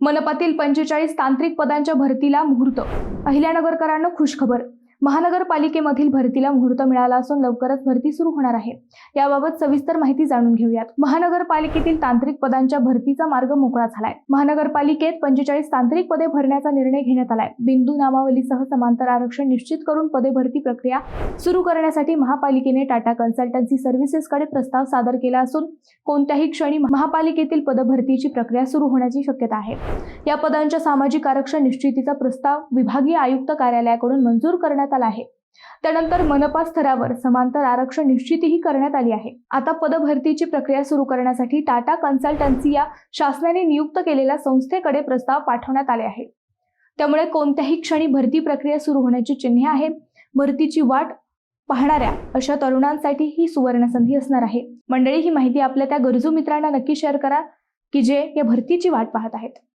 मनपातील 45 तांत्रिक पदांच्या भरतीला मुहूर्त. अहिल्यानगरकरांना खुशखबर. महानगरपालिकेमधील भरतीला मुहूर्त मिळाला असून लवकरच भरती सुरू होणार आहे. याबाबत सविस्तर माहिती जाणून घेऊयात. महानगरपालिकेतील तांत्रिक पदांच्या भरतीचा मार्ग मोकळा झालाय. महानगरपालिकेत 45 तांत्रिक पदे भरण्याचा निर्णय घेण्यात आलाय. बिंदू नामावलीसह समांतर आरक्षण निश्चित करून पदे भरती प्रक्रिया सुरू करण्यासाठी महापालिकेने टाटा कन्सल्टन्सी सर्व्हिसेसकडे प्रस्ताव सादर केला असून कोणत्याही क्षणी महापालिकेतील पदभरतीची प्रक्रिया सुरू होण्याची शक्यता आहे. या पदांच्या सामाजिक आरक्षण निश्चितीचा प्रस्ताव विभागीय आयुक्त कार्यालयाकडून मंजूर करण्यात आला आहे. त्यानंतर मनपा स्तरावर समांतर आरक्षण निश्चितीही करण्यात आली आहे. आता पदभरतीची प्रक्रिया सुरू करण्यासाठी टाटा कन्सल्टन्सी या शासनाने नियुक्त केलेल्या संस्थेकडे प्रस्ताव पाठवण्यात आले आहे. त्यामुळे कोणत्याही क्षणी भरती प्रक्रिया सुरू होण्याची चिन्हे आहे. भरतीची वाट पाहणाऱ्या अशा तरुणांसाठी ही सुवर्ण संधी असणार आहे. मंडळी, ही माहिती आपल्या त्या गरजू मित्रांना नक्की शेअर करा की जे या भरतीची वाट पाहत आहेत.